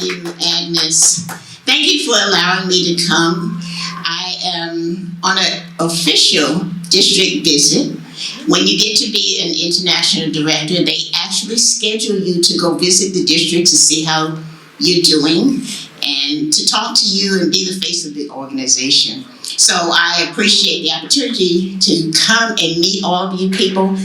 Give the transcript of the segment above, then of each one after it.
you, Agnes. Thank you for allowing me to come. I am on an official district visit. When you get to be an international director, they actually schedule you to go visit the district to see how you're doing and to talk to you and be the face of the organization. So I appreciate the opportunity to come and meet all of you people.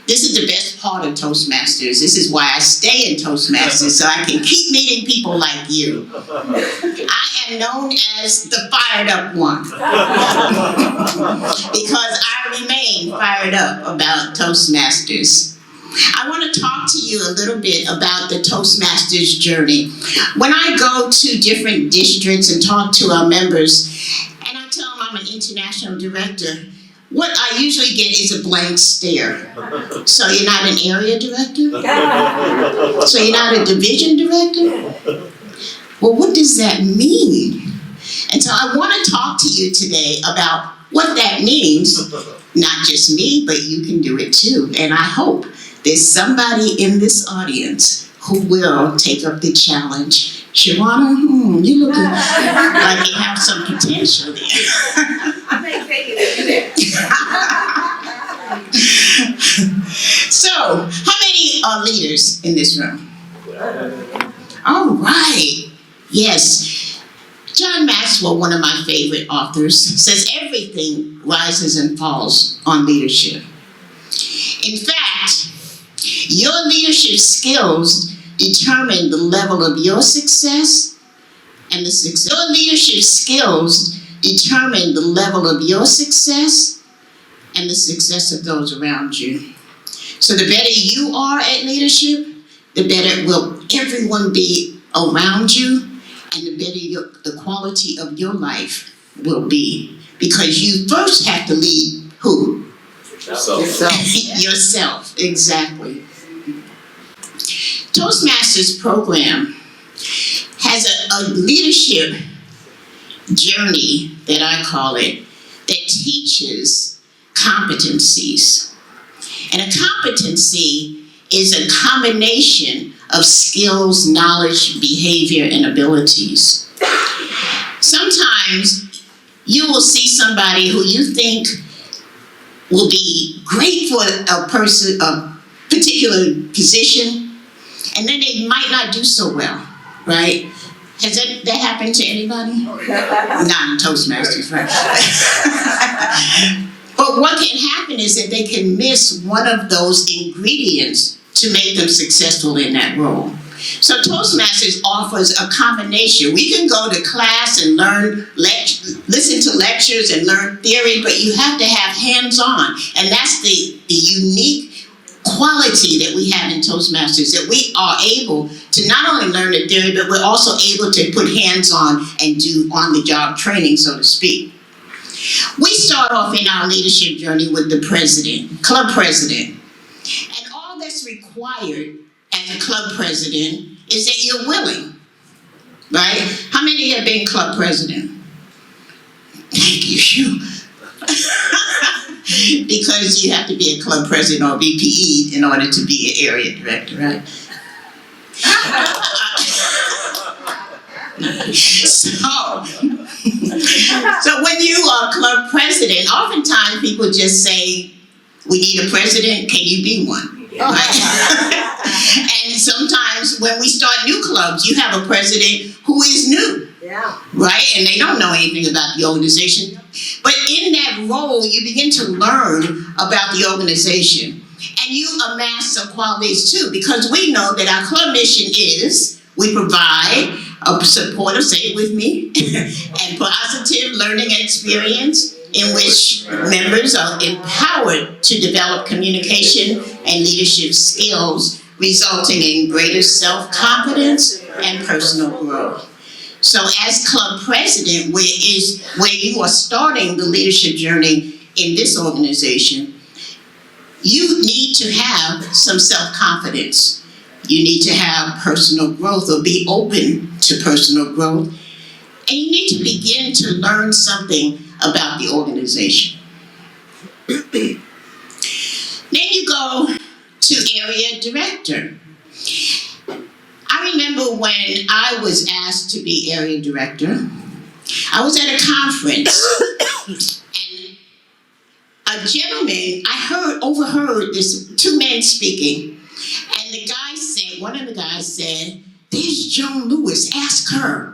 This is the best part of Toastmasters. This is why I stay in Toastmasters, so I can keep meeting people like you. I am known as the fired up one because I remain fired up about Toastmasters. I want to talk to you a little bit about the Toastmasters journey. When I go to different districts and talk to our members, and I tell them I'm an international director, what I usually get is a blank stare. So you're not an area director? So you're not a division director? Well, what does that mean? And so I want to talk to you today about what that means. Not just me, but you can do it too. And I hope there's somebody in this audience who will take up the challenge. Shawana, you look like you have some potential there. I may take it. So, how many are leaders in this room? All right. Yes. John Maxwell, one of my favorite authors, says everything rises and falls on leadership. In fact, your leadership skills determine the level of your success, and your leadership skills determine the level of your success and the success of those around you. So the better you are at leadership, the better will everyone be around you, and the better the quality of your life will be. Because you first have to lead who? Yourself. Yourself, exactly. Toastmasters program has a leadership journey, that I call it, that teaches competencies. And a competency is a combination of skills, knowledge, behavior, and abilities. Sometimes you will see somebody who you think will be great for a particular position, and then they might not do so well, right? Has that happened to anybody? Not in Toastmasters, right? But what can happen is that they can miss one of those ingredients to make them successful in that role. So Toastmasters offers a combination. We can go to class and learn, listen to lectures and learn theory, but you have to have hands-on. And that's the unique quality that we have in Toastmasters, that we are able to not only learn the theory, but we're also able to put hands-on and do on-the-job training, so to speak. We start off in our leadership journey with the president, club president. And all that's required as a club president is that you're willing, right? How many have been club president? Thank you. Because you have to be a club president or VPE in order to be an area director, right? So when you are club president, oftentimes people just say, we need a president, can you be one? Right? And sometimes when we start new clubs, you have a president who is new, right? And they don't know anything about the organization. But in that role, you begin to learn about the organization. And you amass some qualities too, because we know that our club mission is, we provide a supportive, say it with me, and positive learning experience in which members are empowered to develop communication and leadership skills, resulting in greater self-confidence and personal growth. So as club president, where you are starting the leadership journey in this organization, you need to have some self-confidence. You need to have personal growth or be open to personal growth. And you need to begin to learn something about the organization. Then you go to area director. I remember remember when I was asked to be area director, I was at a conference, and a gentleman, I overheard this, two men speaking, and the guy said, one of the guys said, "There's Joan Lewis, ask her."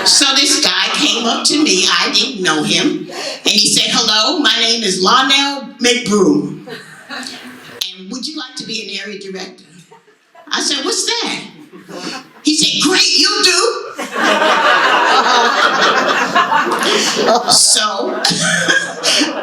So this guy came up to me, I didn't know him, and he said, "Hello, my name is Lionel McBroom, and would you like to be an area director?" I said, "What's that?" He said, "Great, you do." So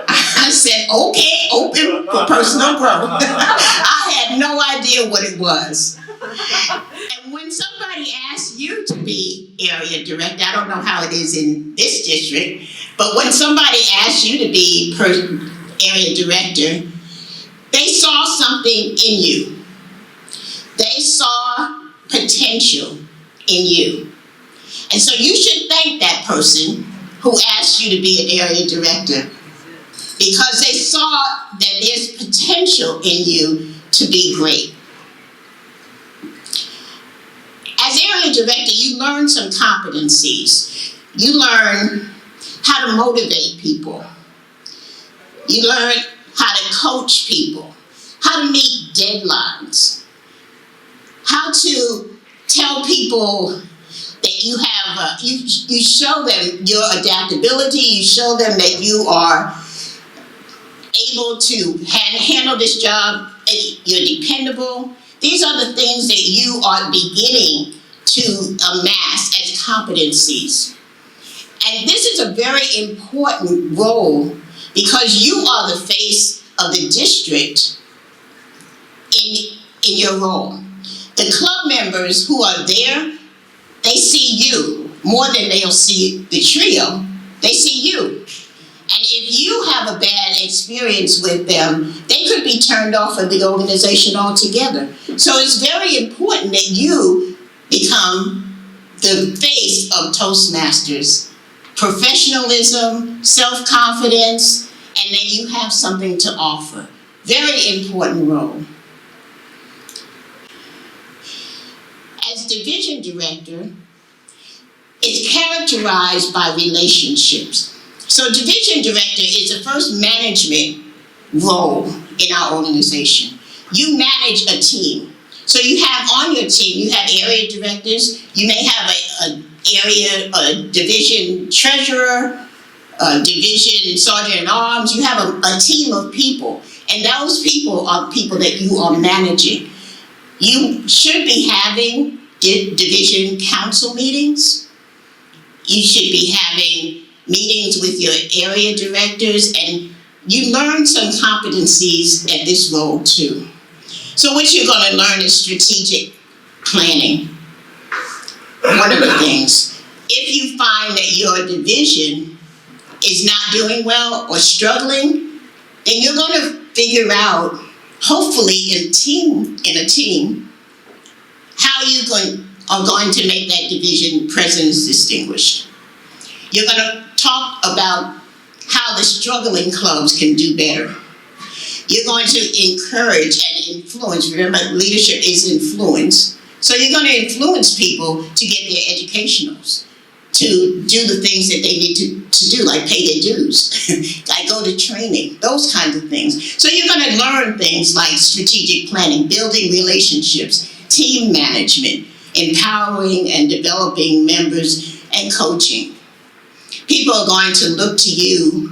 I said, "Okay, open for personal growth." I had no idea what it was. And when somebody asks you to be area director, I don't know how it is in this district, but when somebody asks you to be area director, they saw something in you. They saw potential in you. And so you should thank that person who asked you to be an area director, because they saw that there's potential in you to be great. As area director, you learn some competencies. You learn how to motivate people. You learn how to coach people, how to meet deadlines, how to tell people that you have, you show them your adaptability, you show them that you are able to handle this job, you're dependable. These are the things that you are beginning to amass as competencies. And this is a very important role, because you are the face of the district in your role. The club members who are there, they see you more than they'll see the trio. They see you. And if you have a bad experience with them, they could be turned off of the organization altogether. So it's very important that you become the face of Toastmasters. Professionalism, self-confidence, and then you have something to offer. Very important role. As division director, it's characterized by relationships. So division director is the first management role in our organization. You manage a team. So you have on your team, you have area directors, you may have a division treasurer, a division sergeant at arms. You have a team of people, and those people are people that you are managing. You should be having division council meetings. You should be having meetings with your area directors, and you learn some competencies at this role too. So what you're going to learn is strategic planning. One of the things, if you find that your division is not doing well or struggling, then you're going to figure out, hopefully in a team, how you are going to make that division presence distinguished. You're going to talk about how the struggling clubs can do better. You're going to encourage and influence. Remember, leadership is influence. So you're going to influence people to get their educationals, to do the things that they need to do, like pay their dues, like go to training, those kinds of things. So you're going to learn things like strategic planning, building relationships, team management, empowering and developing members, and coaching. People are going to look to you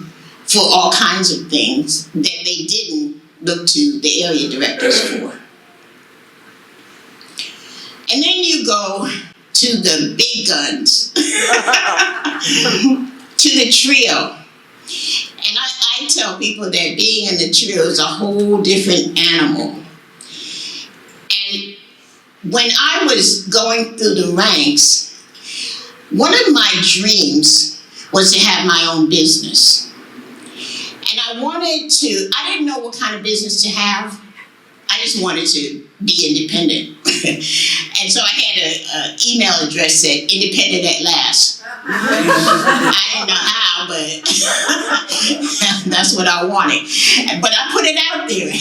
for all kinds of things that they didn't look to the area directors for. And then you go to the big guns, to the trio. And I tell people that being in the trio is a whole different animal. And when I was going through the ranks, one of my dreams was to have my own business. And I didn't know what kind of business to have. I just wanted to be independent. And so I had an email address that said, "Independent at last." I didn't know how, but that's what I wanted. But I put it out there.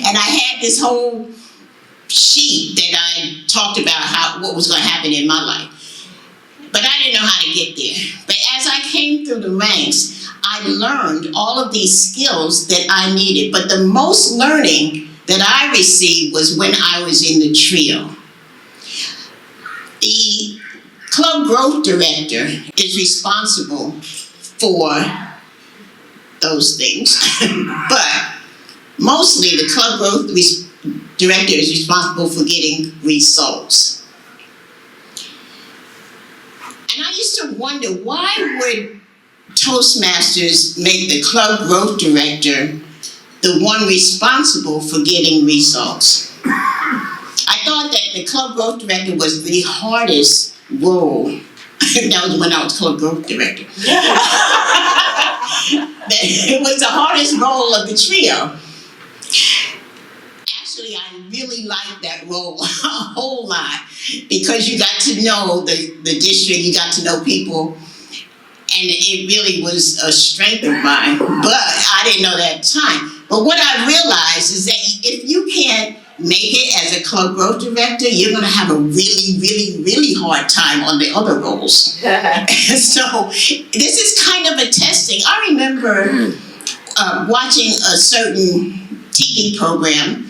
And I had this whole sheet that I talked about what was going to happen in my life. But I didn't know how to get there. But as I came through the ranks, I learned all of these skills that I needed. But the most learning that I received was when I was in the trio. The club growth director is responsible for those things. But mostly the club growth director is responsible for getting results. And I used to wonder, why would Toastmasters make the club growth director the one responsible for getting results? I thought that the club growth director was the hardest role. That was when I was club growth director. It was the hardest role of the trio. Actually, I really liked that role a whole lot, because you got to know the district, you got to know people, and it really was a strength of mine, but I didn't know that at the time. But what I realized is that if you can't make it as a club growth director, you're going to have a really, really, really hard time on the other roles. So this is kind of a testing. I remember watching a certain TV program,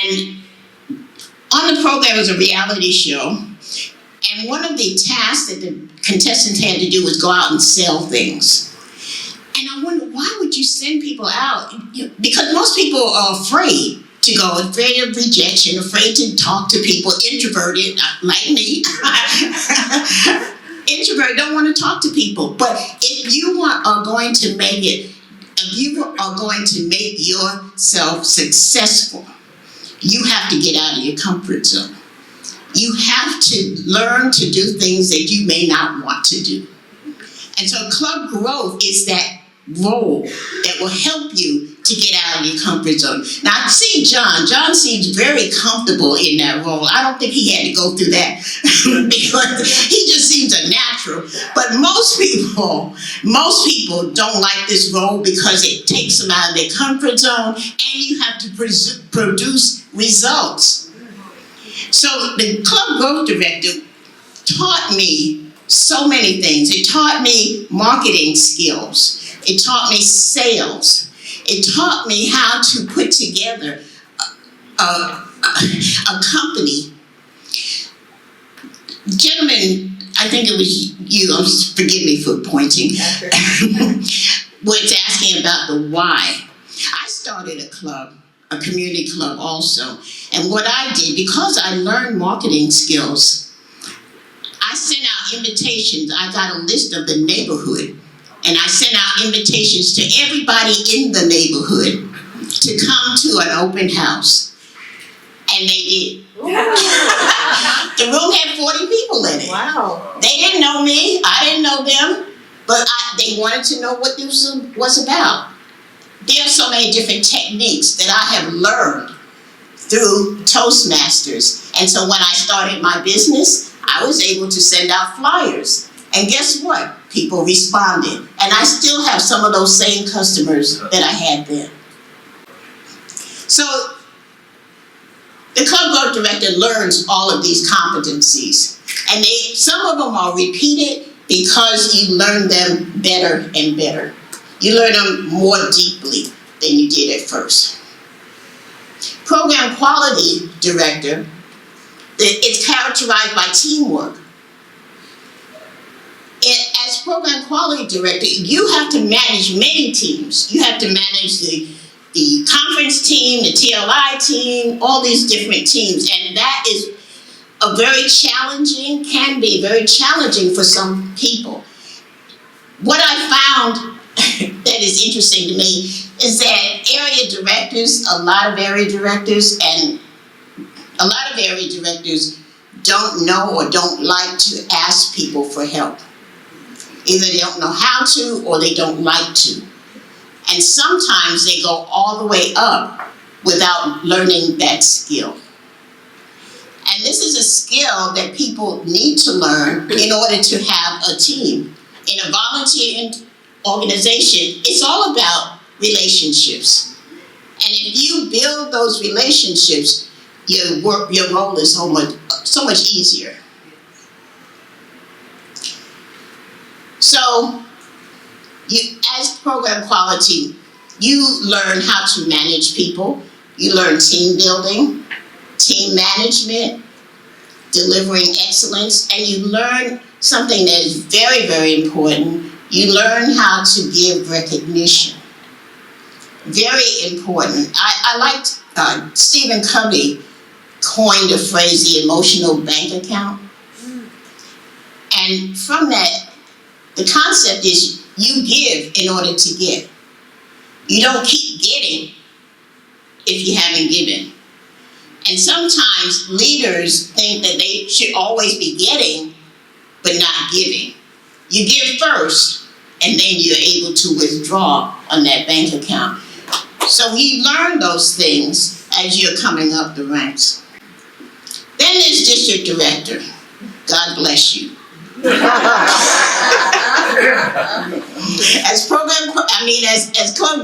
and on the program was a reality show, and one of the tasks that the contestants had to do was go out and sell things. And I wondered, why would you send people out? Because most people are afraid to go, afraid of rejection, afraid to talk to people, introverted, like me. Introvert, don't want to talk to people. But if you are going to make it, if you are going to make yourself successful, you have to get out of your comfort zone. You have to learn to do things that you may not want to do. And so club growth is that role that will help you to get out of your comfort zone. Now, I see John seems very comfortable in that role. I don't think he had to go through that because he just seems a natural. But most people don't like this role because it takes them out of their comfort zone, and you have to produce results. So the club growth director taught me so many things. It taught me marketing skills. It taught me sales. It taught me how to put together a company. Gentlemen, I think it was you, forgive me for pointing, was asking about the why. I started a club, a community club also. And what I did, because I learned marketing skills, I sent out invitations. I got a list of the neighborhood, and I sent out invitations to everybody in the neighborhood to come to an open house. And they did. The room had 40 people in it. Wow. They didn't know me. I didn't know them. But they wanted to know what this was about. There are so many different techniques that I have learned through Toastmasters. And so when I started my business, I was able to send out flyers. And guess what? People responded. And I still have some of those same customers that I had then. So the club growth director learns all of these competencies. And some of them are repeated because you learn them better and better. You learn them more deeply than you did at first. Program quality director, it's characterized by teamwork. As program quality director, you have to manage many teams. You have to manage the conference team, the TLI team, all these different teams. And that is can be very challenging for some people. What I found that is interesting to me is that a lot of area directors don't know or don't like to ask people for help. Either they don't know how to or they don't like to. And sometimes they go all the way up without learning that skill. And this is a skill that people need to learn in order to have a team. In a volunteer organization, it's all about relationships. And if you build those relationships, your role is so much easier. So, as program quality, you learn how to manage people. You learn team building, team management, delivering excellence, and you learn something that is very, very important. You learn how to give recognition. Very important. I liked Stephen Covey coined the phrase the emotional bank account. And from that, the concept is you give in order to get. You don't keep getting if you haven't given. And sometimes leaders think that they should always be getting, but not giving. You give first, and then you're able to withdraw on that bank account. So we learn those things as you're coming up the ranks. Then there's district director. God bless you. As club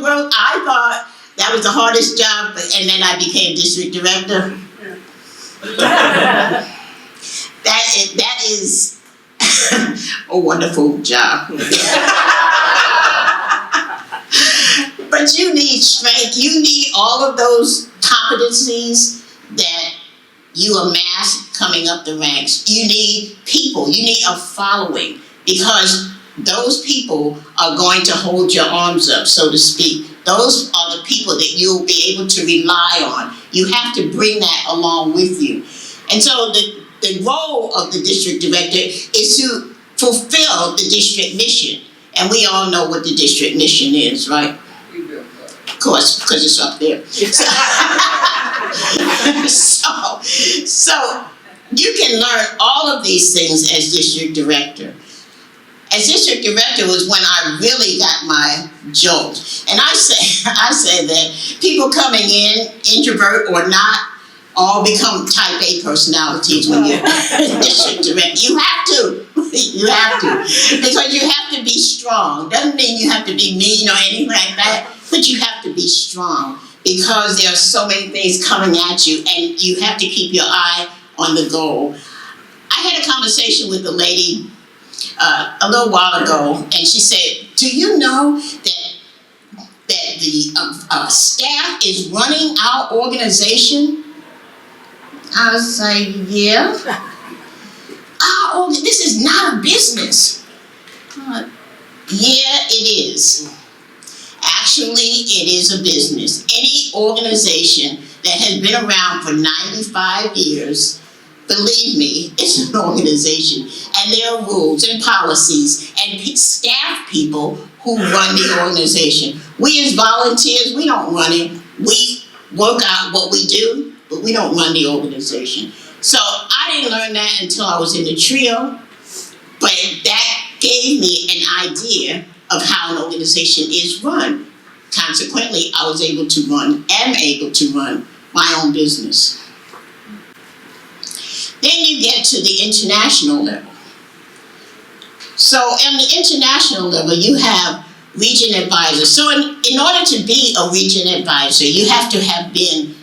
growth, I thought that was the hardest job, and then I became district director. That is a wonderful job. But you need strength. You need all of those competencies that you amass coming up the ranks. You need people. You need a following, because those people are going to hold your arms up, so to speak. Those are the people that you'll be able to rely on. You have to bring that along with you. And so the role of the district director is to fulfill the district mission. And we all know what the district mission is, right? Of course, because it's up there. So you can learn all of these things as district director. As district director was when I really got my jolt. And I say that people coming in, introvert or not, all become type A personalities when you're district director. You have to. You have to. Because you have to be strong. Doesn't mean you have to be mean or anything like that, but you have to be strong, because there are so many things coming at you and you have to keep your eye on the goal. I had a conversation with a lady a little while ago, and she said, do you know that the staff is running our organization? I was like, yeah. This is not a business. Yeah, it is. Actually, it is a business. Any organization that has been around for 95 years, believe me, it's an organization. And there are rules and policies and staff people who run the organization. We as volunteers, we don't run it. We work out what we do, but we don't run the organization. So I didn't learn that until I was in the trio, but that gave me an idea of how an organization is run. Consequently, I was able to run my own business. Then you get to the international level. So on the international level, you have region advisors. So in order to be a region advisor, you have to have been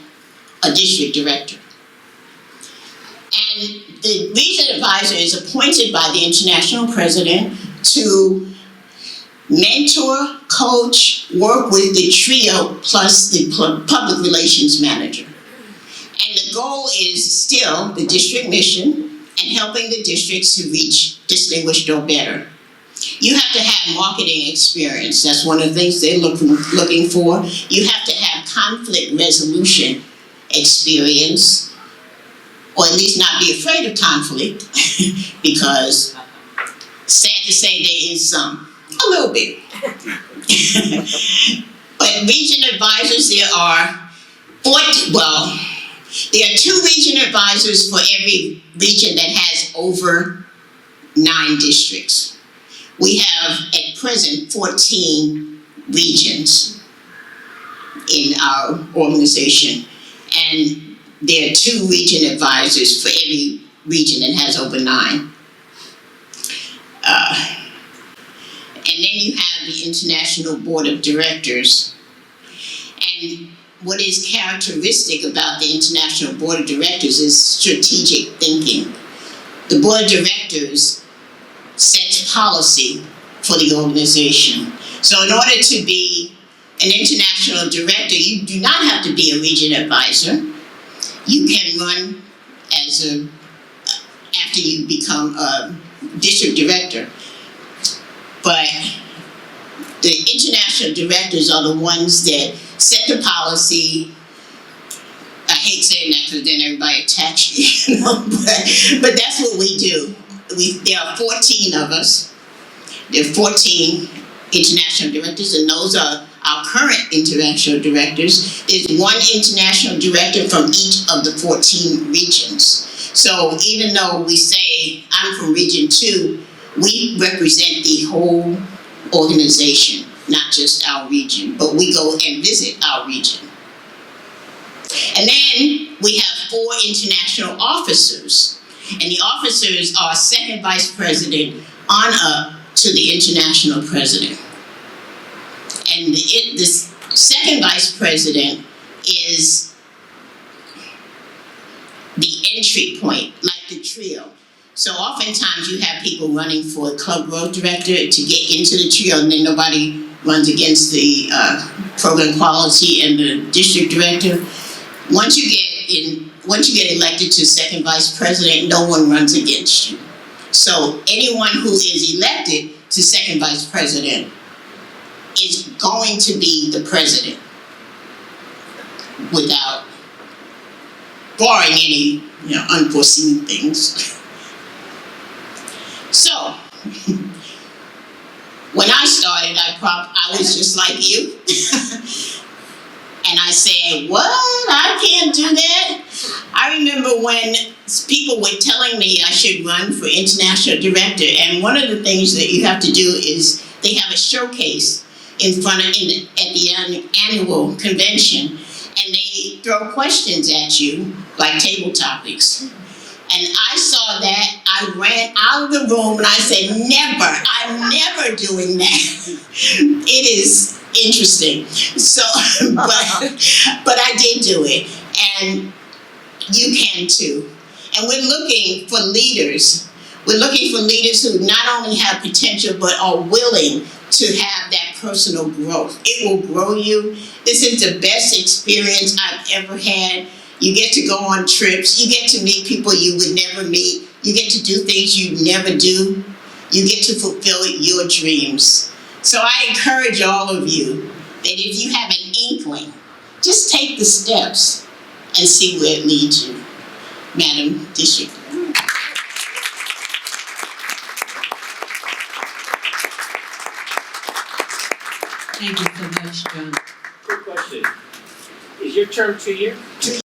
a district director. And the region advisor is appointed by the international president to mentor, coach, work with the trio plus the public relations manager. And the goal is still the district mission and helping the districts to reach distinguished or better. You have to have marketing experience. That's one of the things they're looking for. You have to have conflict resolution experience, or at least not be afraid of conflict, because sad to say there is some, a little bit. But region advisors, there are 2 region advisors for every region that has over 9 districts. We have at present 14 regions in our organization, and there are 2 region advisors for every region that has over 9. And then you have the International Board of Directors. And what is characteristic about the International Board of Directors is strategic thinking. The Board of Directors sets policy for the organization. So in order to be an international director, you do not have to be a region advisor. You can run after you become a district director. But the international directors are the ones that set the policy. I hate saying that because then everybody attacks you, but that's what we do. There are 14 of us. There are 14 international directors, and those are our current international directors. There's one international director from each of the 14 regions. So even though we say I'm from Region 2, we represent the whole organization, not just our region, but we go and visit our region. And then we have 4 international officers, and the officers are second vice president on up to the international president. And the second vice president is the entry point, like the trio. So oftentimes you have people running for club growth director to get into the trio, and then nobody runs against the program quality and the district director. Once you get elected to second vice president, no one runs against you. So anyone who is elected to second vice president is going to be the president without barring any unforeseen things. So when I started, I was just like you. And I said, what? I can't do that. I remember when people were telling me I should run for international director, and one of the things that you have to do is they have a showcase at the annual convention, and they throw questions at you, like table topics. And I saw that, I ran out of the room, and I said, never, I'm never doing that. It is interesting. So, but I did do it, and you can too. And we're looking for leaders. We're looking for leaders who not only have potential, but are willing to have that personal growth. It will grow you. This is the best experience I've ever had. You get to go on trips. You get to meet people you would never meet. You get to do things you never do. You get to fulfill your dreams. So I encourage all of you that if you have an inkling, just take the steps and see where it leads you. Madam District. Thank you so much, Joan. Quick question. Is your term 2 years? 2